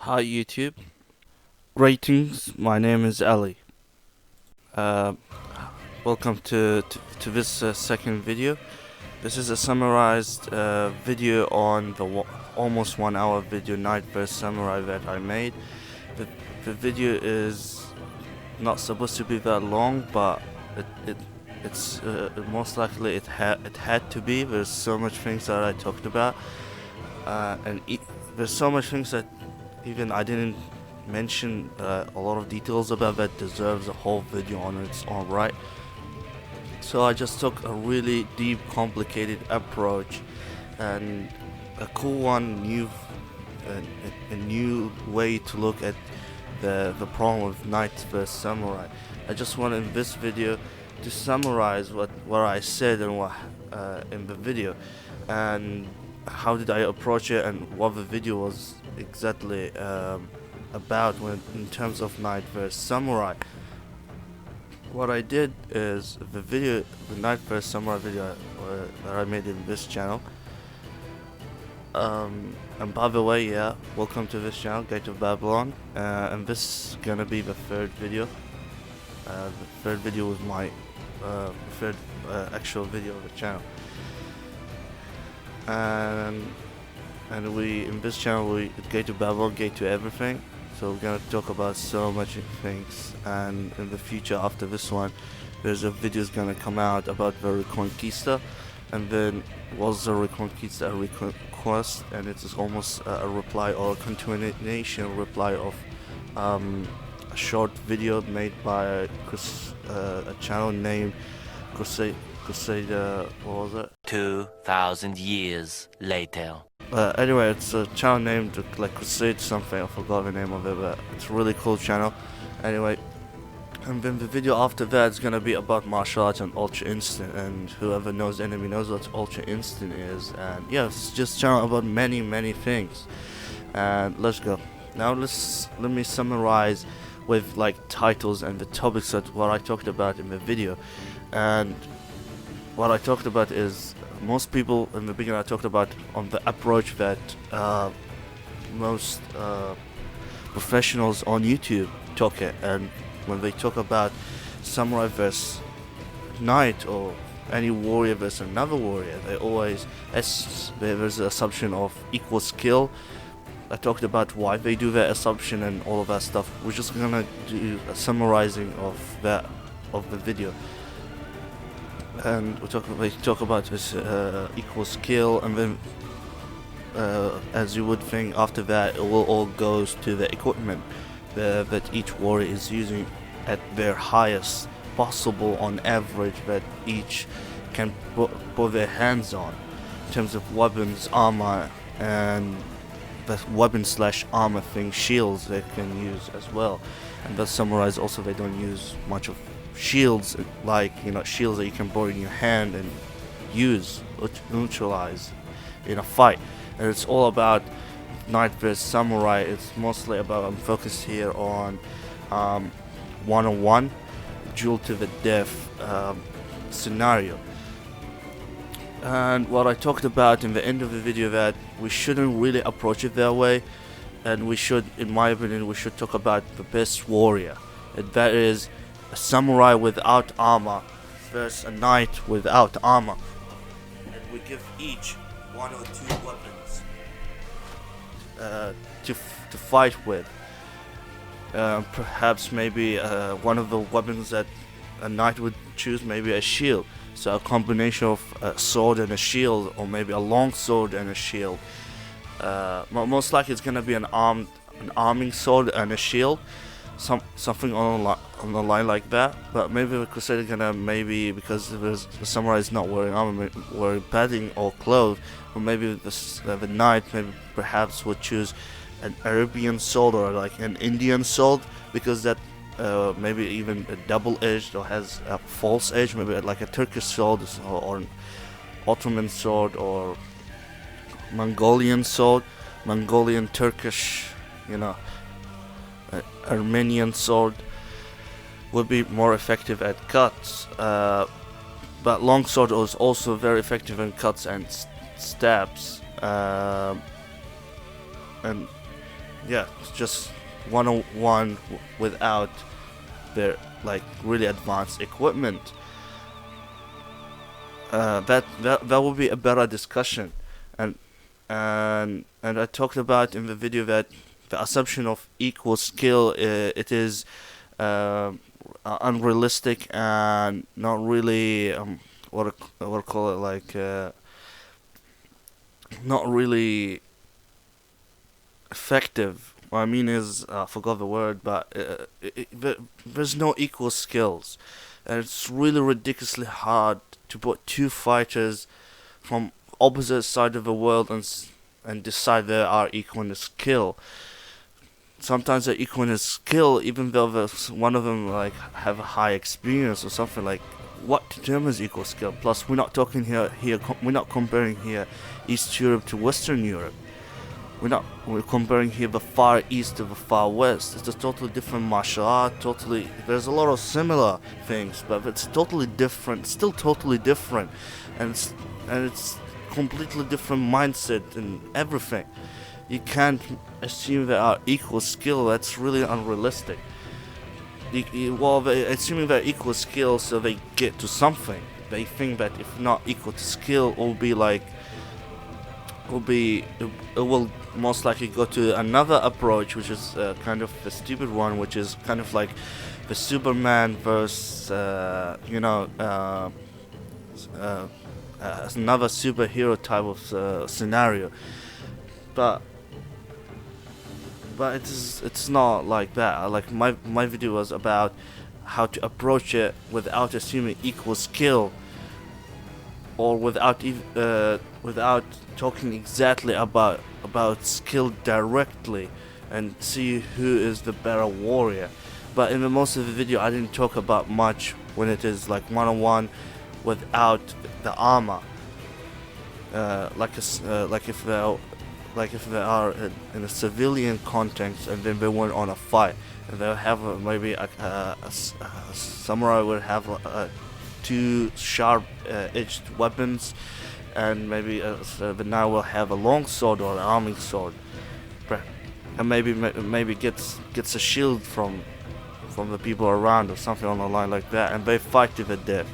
Hi YouTube. Greetings, my name is Ali. Uh, Welcome to this second video. This is a summarized video on the almost 1 hour video Night vs Samurai that I made. The, the video is not supposed to be that long, but it's most likely it had to be. There's so much things that I talked about, there's so much things that even I didn't mention a lot of details about that deserves a whole video on its own right. So I just took a really deep, complicated approach and a cool one, a new way to look at the problem of Knight vs Samurai. I just want in this video to summarize what I said and what in the video, and how did I approach it, and what the video was exactly about in terms of Knight vs Samurai. What I did is the Knight vs Samurai video that I made in this channel. And by the way, yeah, welcome to this channel, Gate of Babylon, and this is gonna be the third video. The third video was my third actual video of the channel. And we in this channel we Gate to Babylon, Gate to everything. So we're gonna talk about so much things, and in the future after this one there's a video's gonna come out about the Reconquista, and then was the Reconquista a request, and it is almost a reply or a continuation reply of a short video made by a channel named Crusader, what was it? 2,000 years later. Anyway, it's a channel named like Crusade something, I forgot the name of it, but it's a really cool channel. Anyway, and then the video after that is gonna be about martial arts and Ultra Instinct, and whoever knows enemy knows what Ultra Instinct is. And yeah, it's just a channel about many things. And let's go. Now let me summarize with like titles and the topics that what I talked about in the video. And what I talked about is, most people in the beginning I talked about on the approach that most professionals on YouTube talk it, and when they talk about samurai versus knight or any warrior versus another warrior, they always there's an assumption of equal skill. I talked about why they do that assumption and all of that stuff. We're just gonna do a summarizing of the video. And we talk about this equal skill, and then as you would think, after that it will all goes to the equipment that each warrior is using at their highest possible on average that each can put their hands on in terms of weapons, armor, and the weapon slash armor thing, shields they can use as well. And that summarize also they don't use much of shields, like shields that you can borrow in your hand and use neutralize in a fight. And it's all about Knight vs Samurai. It's mostly about, I'm focused here on one-on-one duel to the death scenario. And what I talked about in the end of the video, that we shouldn't really approach it that way, and we should, in my opinion, we should talk about the best warrior, and that is a samurai without armor versus a knight without armor, and we give each one or two weapons to fight with. Perhaps maybe one of the weapons that a knight would choose, maybe a shield, so a combination of a sword and a shield, or maybe a long sword and a shield. Most likely it's gonna be an arming sword and a shield, something on the line like that. But maybe the Crusader gonna, maybe because the samurai is not wearing armor, wearing padding or clothes, or maybe the knight maybe perhaps would choose an Arabian sword or like an Indian sword, because that maybe even a double-edged or has a false edge, maybe like a Turkish sword or an Ottoman sword or Mongolian sword, Mongolian, Turkish, Armenian sword would be more effective at cuts, but longsword is also very effective in cuts and stabs, and yeah, just 101 without their like really advanced equipment. That will be a better discussion, and and I talked about in the video that the assumption of equal skill, it is unrealistic and not really what I call it, like not really effective. What I mean is, I forgot the word, but there's no equal skills, and it's really ridiculously hard to put two fighters from opposite side of the world and decide they are equal in skill. Sometimes they're equal in skill, even though one of them like have a high experience or something. Like, what determines equal skill? Plus, we're not talking we're not comparing here East Europe to Western Europe. We're comparing here the Far East to the Far West. It's a totally different martial art. Totally, there's a lot of similar things, but it's totally different. Still totally different, and it's completely different mindset and everything. You can't assume they are equal skill. That's really unrealistic. Assuming they're equal skill, so they get to something. They think that if not equal to skill, it will most likely go to another approach, which is kind of the stupid one, which is kind of like the Superman versus another superhero type of scenario. But it's not like that. Like my video was about how to approach it without assuming equal skill, or without talking exactly about skill directly, and see who is the better warrior. But in the most of the video, I didn't talk about much when it is like 1-on-1 without the armor. Like if they are in a civilian context and then they went on a fight, and they'll have maybe a samurai would have two sharp edged weapons, and maybe the knight will have a long sword or an arming sword, and maybe gets a shield from the people around or something on the line like that, and they fight to the death.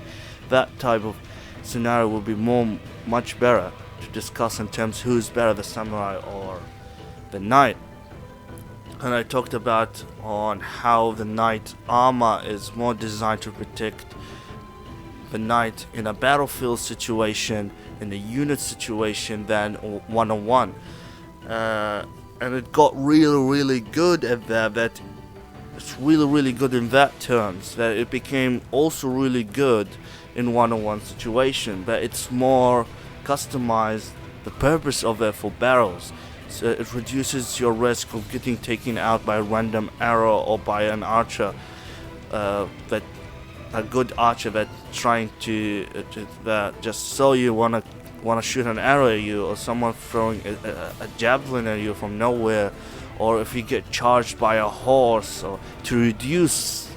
That type of scenario will be much better to discuss in terms who's better, the samurai or the knight. And I talked about on how the knight armor is more designed to protect the knight in a battlefield situation, in a unit situation, than 1-on-1. And it got really good at that. It's really good in that terms, that it became also really good in 1-on-1 situation, but it's more customized the purpose of it for battles. So it reduces your risk of getting taken out by a random arrow or by an archer, that a good archer that trying to that just so you wanna shoot an arrow at you, or someone throwing a javelin at you from nowhere, or if you get charged by a horse, or to reduce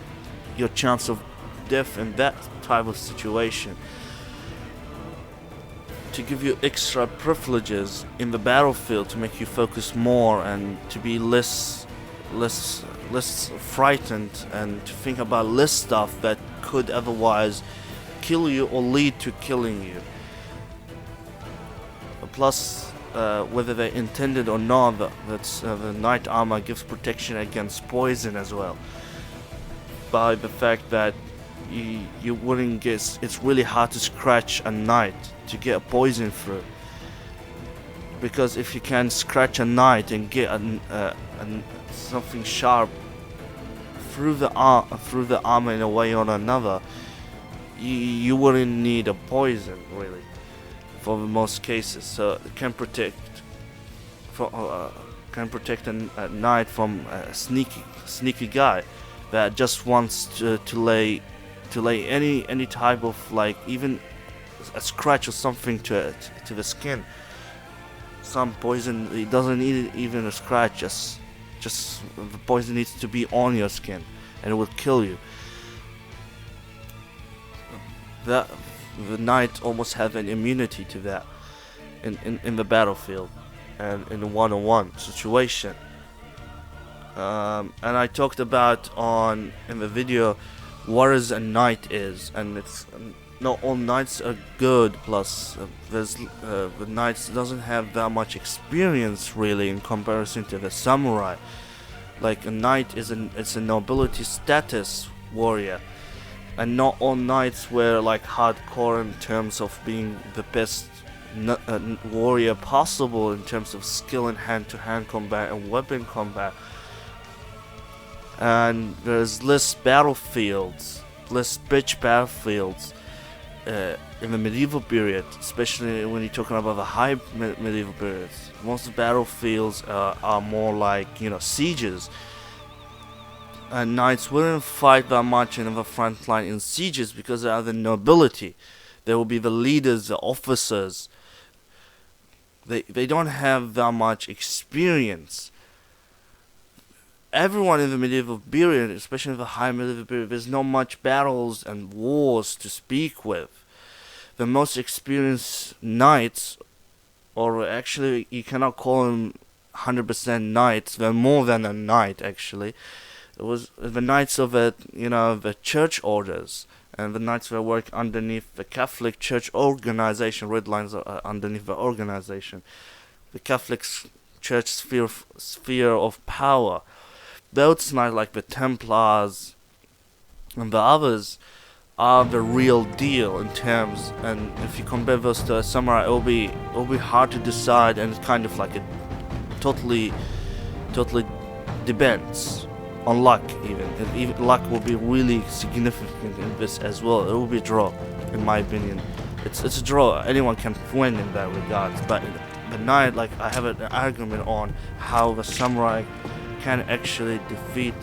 your chance of death in that type of situation, to give you extra privileges in the battlefield, to make you focus more and to be less frightened, and to think about less stuff that could otherwise kill you or lead to killing you. Plus, whether they intended or not, the knight armor gives protection against poison as well, by the fact that you wouldn't get. It's really hard to scratch a knight to get a poison through, because if you can scratch a knight and get something sharp through the armor in a way or another, you wouldn't need a poison really for most cases. So it can protect a knight from a sneaky guy that just wants to lay any type of, like, even a scratch or something to the skin. Some poison, it doesn't need even a scratch, just the poison needs to be on your skin and it will kill you. The knight almost have an immunity to that in the battlefield and in a 1-on-1 situation. And I talked about in the video what is a knight is, and it's not all knights are good. Plus, the knights doesn't have that much experience really in comparison to the samurai. Like a knight it's a nobility status warrior, and not all knights were like hardcore in terms of being the best warrior possible in terms of skill in hand-to-hand combat and weapon combat. And there's less battlefields, less bitch battlefields in the medieval period, especially when you're talking about the high medieval periods. Most battlefields are more like, sieges. And knights wouldn't fight that much in the front line in sieges because they are the nobility. They will be the leaders, the officers. They don't have that much experience. Everyone in the medieval period, especially in the high medieval period, there's not much battles and wars to speak with. The most experienced knights, or actually you cannot call them 100% knights, they're more than a knight actually. It was the knights of the church orders, and the knights that work underneath the Catholic Church organization. Red lines are underneath the organization. The Catholic Church sphere of power. Those knights, like the Templars and the others, are the real deal in terms. And if you compare those to a samurai, it will be hard to decide, and it's kind of like a totally depends on luck. Even luck will be really significant in this as well. It will be a draw, in my opinion. It's a draw. Anyone can win in that regard. But the knight, like, I have an argument on how the samurai can actually defeat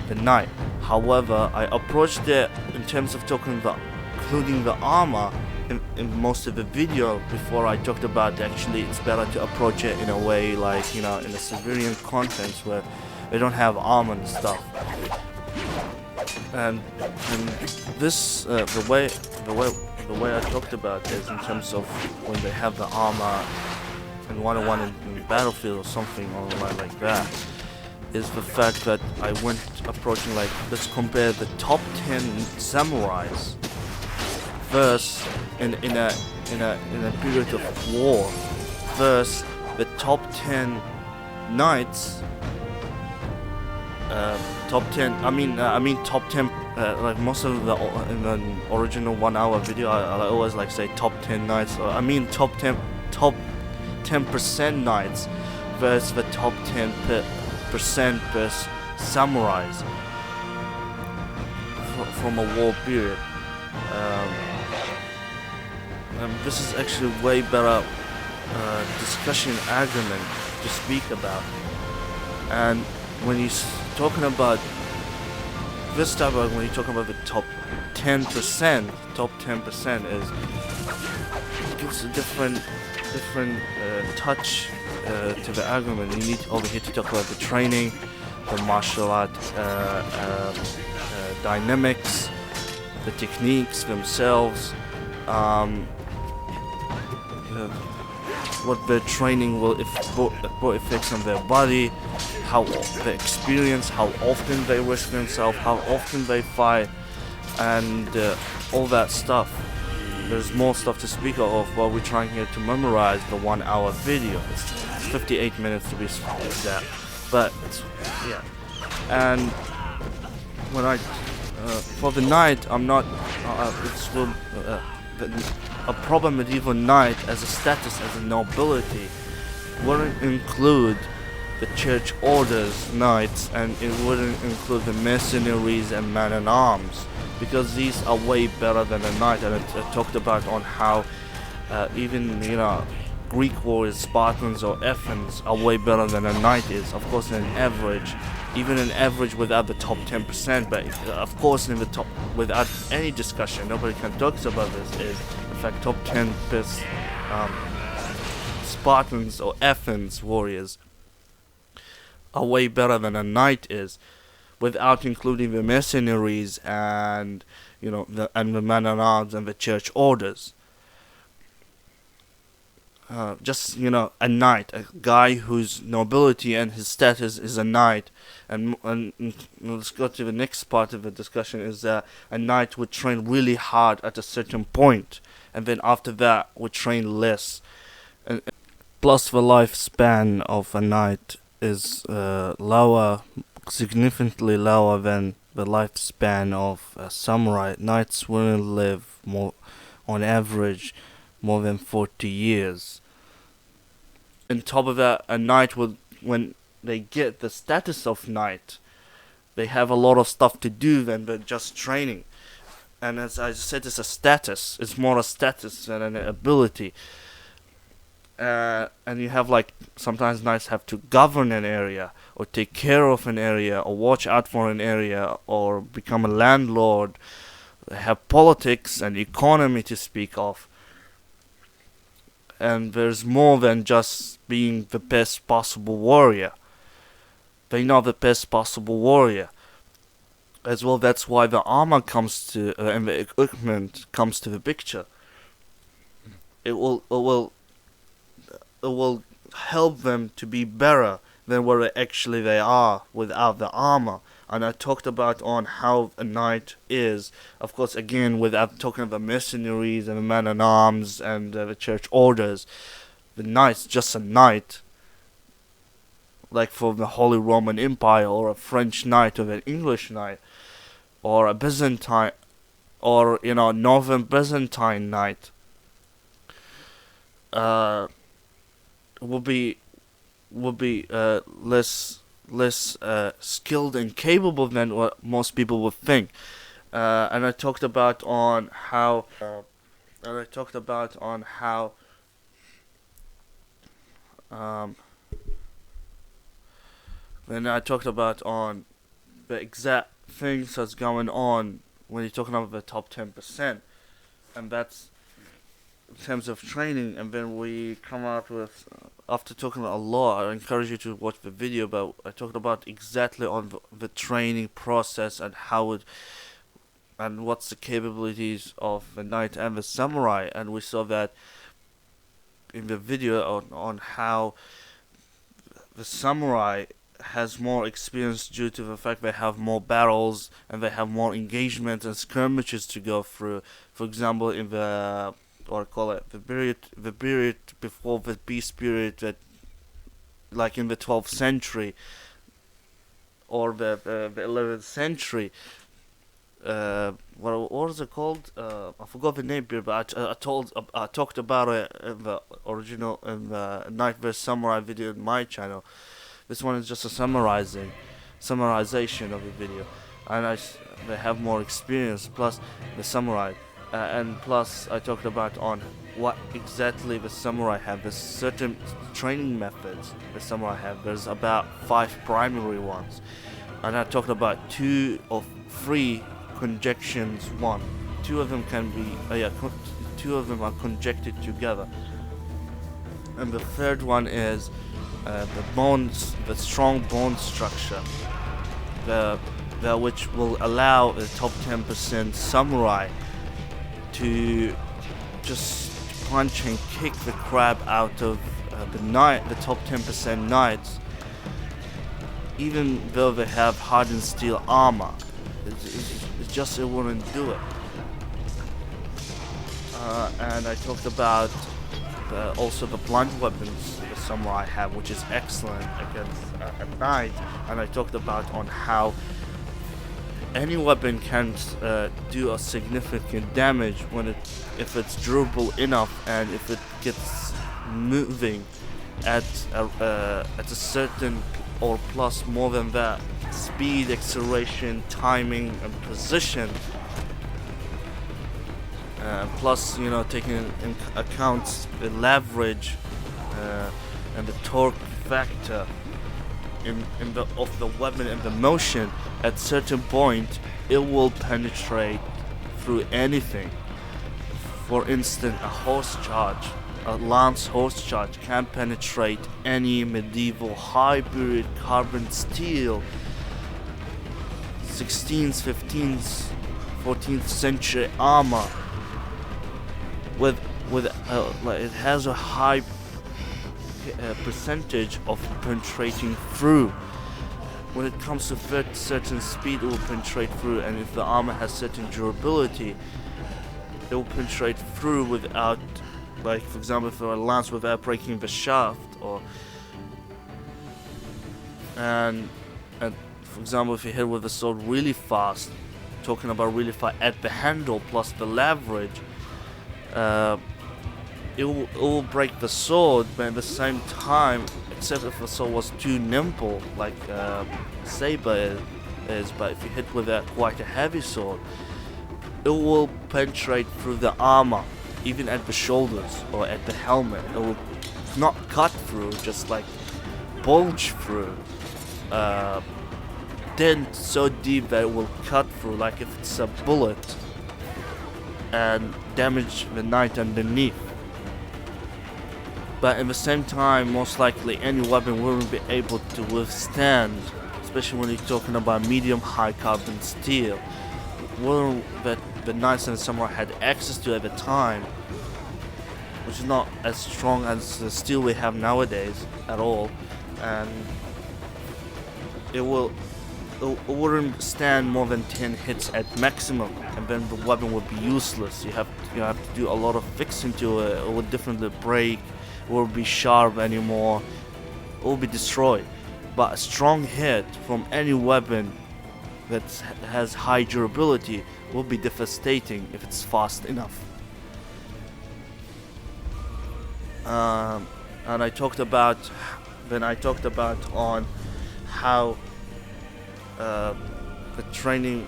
the knight. However, I approached it in terms of including the armor in most of the video before I talked about actually it's better to approach it in a way like, in a civilian context where they don't have armor and stuff. And this the way I talked about is in terms of when they have the armor in 1-on-1 in the battlefield or something or like that, is the fact that I went approaching like, let's compare the top 10 samurais versus in a period of war versus the top 10 knights. Top 10. I mean top 10. Like most of in the original 1 hour video, I always like say top 10 knights. I mean top 10% knights versus the top 10% versus samurais from a war period. This is actually way better discussion argument to speak about. And when you're talking about this type of, when you're talking about the top 10%, is it gives a different touch to the argument. You need over here to talk about the training, the martial art dynamics, the techniques themselves, what their training what effects on their body, how the experience, how often they risk themselves, how often they fight, and all that stuff. There's more stuff to speak of while we're trying here to memorize the 1 hour video. It's 58 minutes to be exact, but yeah. And when I for the knight, I'm not a proper medieval knight as a status, as a nobility, wouldn't include the church orders knights, and it wouldn't include the mercenaries and man-at-arms, because these are way better than a knight. And I talked about on how even Greek warriors, Spartans or Athens are way better than a knight is. Of course, in an average, even an average without the top 10%, but of course in the top, without any discussion, nobody can talk about this, is in fact top 10 best Spartans or Athens warriors are way better than a knight is, without including the mercenaries and the man-at-arms and the church orders. just a knight, a guy whose nobility and his status is a knight, and let's go to the next part of the discussion is that a knight would train really hard at a certain point, and then after that would train less. And plus, the lifespan of a knight is lower, significantly lower than the lifespan of a samurai. Knights wouldn't live more, on average, more than 40 years. On top of that, a knight would, when they get the status of knight, they have a lot of stuff to do than just training. And as I said, it's a status. It's more a status than an ability. And you have sometimes knights have to govern an area, or take care of an area, or watch out for an area, or become a landlord. They have politics and economy to speak of. And there's more than just being the best possible warrior. They're not the best possible warrior. As well, that's why the armor comes to and the equipment comes to the picture. It will help them to be better than what they are without the armor. And I talked about on how a knight is, of course, again, without talking about the mercenaries and the men-at-arms and the church orders. The knight's just a knight, like for the Holy Roman Empire, or a French knight, or an English knight, or a Byzantine, or Northern Byzantine knight. Will be less skilled and capable than what most people would think. And I talked about on how when I talked about on the exact things that's going on when you're talking about the top 10%, and that's in terms of training. And then we come out with, after talking a lot, I encourage you to watch the video, but I talked about exactly on the training process and how it, and what's the capabilities of the knight and the samurai. And we saw that in the video on how the samurai has more experience due to the fact they have more battles and they have more engagement and skirmishes to go through. For example, in the, or call it the period before the peace period, that like in the 12th century or the 11th century, what was it called? I forgot the name here, but I talked about it in the original, in the Knight vs Samurai video in my channel. This one is just a summarization of the video, and they have more experience, plus the samurai. And plus, I talked about on what exactly the samurai have. There's certain training methods the samurai have. There's about 5 primary ones, and I talked about 2 or 3 conjunctions. 2 of them can be 2 of them are conjected together, and the third one is the strong bone structure, which will allow the top 10% samurai to just punch and kick the crap out of the top 10% knights, even though they have hardened steel armor. It's just it wouldn't do it. And I talked about also the blunt weapons the samurai have, which is excellent against a knight. And I talked about on how any weapon can do a significant damage if it's durable enough, and if it gets moving at a certain or plus more than that speed, acceleration, timing, and position. Plus, taking in account the leverage and the torque factor of the weapon and the motion. At certain point, it will penetrate through anything. For instance, a lance horse charge can penetrate any medieval high-period carbon steel, 16th, 15th, 14th century armor. like it has a high percentage of penetrating through. When it comes to certain speed, it will penetrate through, and if the armor has certain durability, it will penetrate through without, like for example, if it lands without breaking the shaft, or and for example, if you hit with the sword really fast, talking about really fast at the handle plus the leverage, it will break the sword, but at the same time, except if the sword was too nimble, like saber is. But if you hit with quite a heavy sword, it will penetrate through the armor, even at the shoulders or at the helmet. It will not cut through, just like bulge through. Then so deep that it will cut through, like if it's a bullet, and damage the knight underneath. But at the same time, most likely any weapon wouldn't be able to withstand, especially when you're talking about medium high carbon steel, that the knights and samurai had access to at the time, which is not as strong as the steel we have nowadays at all, and it wouldn't stand more than 10 hits at maximum, and then the weapon would be useless. You have to do a lot of fixing to it. It would definitely break. It won't be sharp anymore. It will be destroyed. But a strong hit from any weapon that has high durability will be devastating if it's fast enough. And I talked about on how the training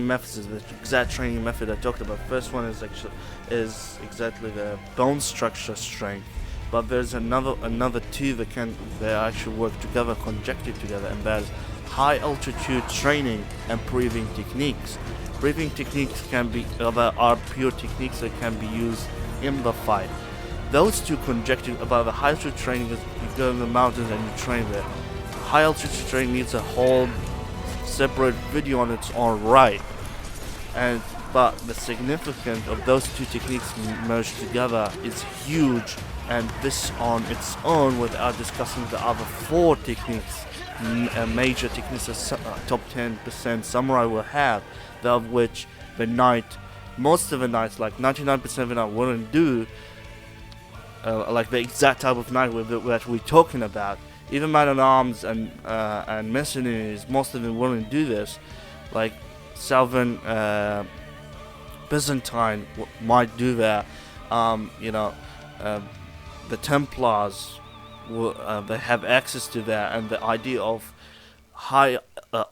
methods, the exact training method I talked about. First one is exactly the bone structure strength, but there's another two they actually work together, conjected together, and that is high altitude training and breathing techniques. Breathing techniques are pure techniques that can be used in the fight. Those two conjectured about the high altitude training is you go in the mountains and you train there. High altitude training needs a whole separate video on its own right, but the significance of those two techniques merged together is huge, and this on its own, without discussing the other four techniques, major techniques that top 10% samurai will have, of which most of the knights, like 99% of the knights, wouldn't do, like the exact type of knight that we're talking about. Even man-at-arms and mercenaries, most of them wouldn't do this. Like Salvan Byzantine might do that. The Templars they have access to that, and the idea of high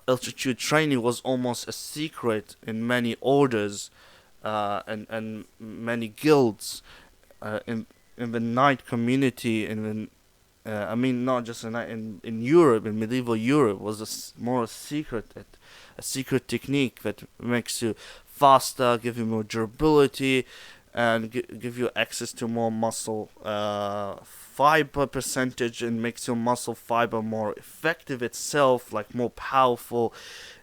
altitude training was almost a secret in many orders and many guilds in the knight community, not just in Europe, in medieval Europe, was more a secret technique that makes you faster, give you more durability, and give you access to more muscle fiber percentage, and makes your muscle fiber more effective itself, like more powerful.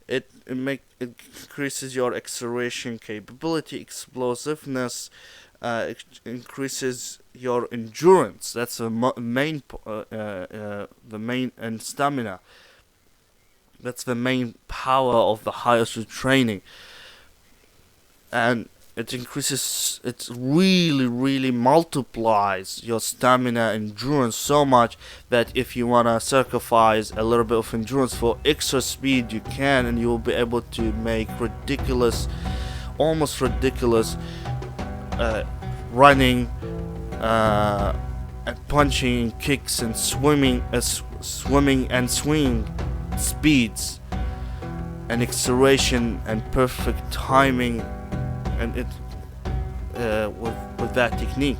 It increases your acceleration capability, explosiveness. It increases your endurance. That's the main, and stamina. That's the main power of the high altitude training, and it really multiplies your stamina and endurance so much that if you wanna sacrifice a little bit of endurance for extra speed, you can, and you will be able to make almost ridiculous running and punching, kicks and swimming and swing speeds and acceleration and perfect timing, and it with that technique.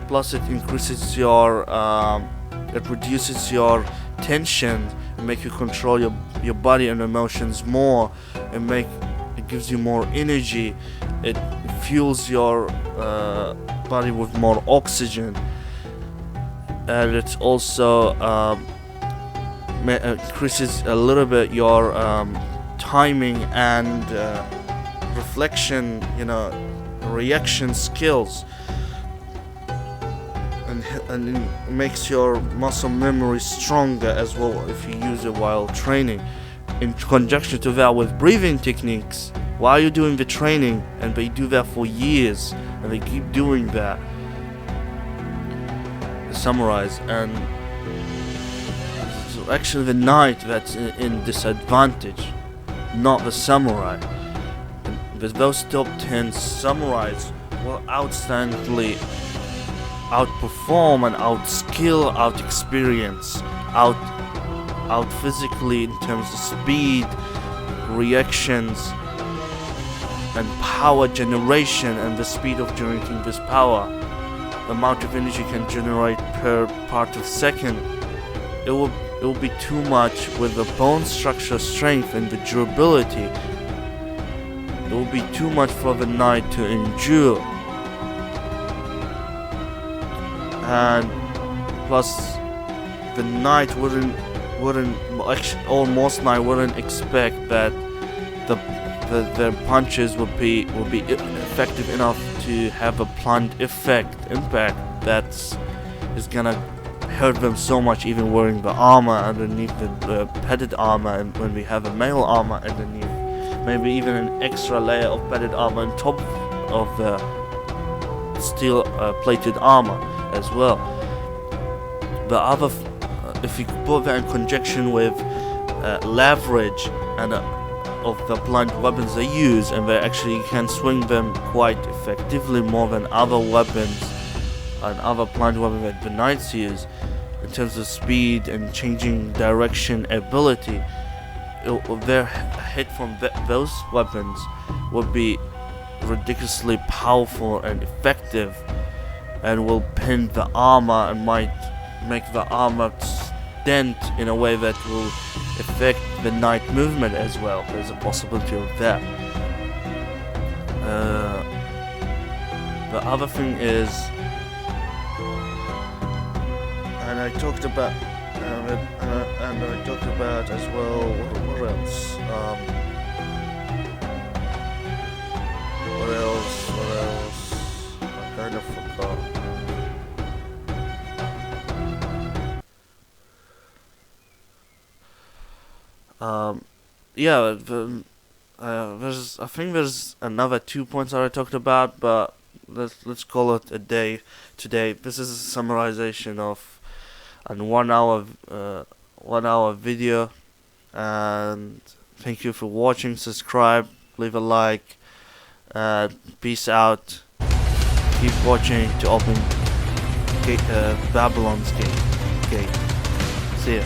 Plus, it increases it reduces your tension and make you control your body and emotions more, and it gives you more energy. It fuels your body with more oxygen, and it also increases a little bit your timing and reflection, reaction skills, and it makes your muscle memory stronger as well if you use it while training. In conjunction to that, with breathing techniques, while you're doing the training, and they do that for years, and they keep doing that, the samurais, and so actually the knight that's in disadvantage, not the samurai. And with those top 10 samurais will outstandingly outperform and outskill, out experience, out physically in terms of speed, reactions, and power generation, and the speed of generating this power, the amount of energy can generate per part of second. It will be too much with the bone structure, strength, and the durability. It will be too much for the knight to endure. And plus, the knight wouldn't or most knight wouldn't expect that their punches would be effective enough to have a blunt impact that is gonna hurt them so much, even wearing the armor underneath, the padded armor, and when we have a mail armor underneath, maybe even an extra layer of padded armor on top of the steel plated armor as well. The other, if you put that in conjunction with leverage and of the blunt weapons they use, and they actually can swing them quite effectively more than other weapons and other blunt weapons that the knights use in terms of speed and changing direction ability. Their hit from those weapons would be ridiculously powerful and effective, and will pin the armor and might make the armor dent in a way that will affect the knight movement as well. There's a possibility of that. The other thing is, and I talked about as well. What else? What else? I kind of forgot. Yeah, I think there's another 2 points that I talked about, but let's call it a day today. This is a summarization of a 1 hour video, and thank you for watching. Subscribe, leave a like, peace out. Keep watching to open Babylon's gate. See ya.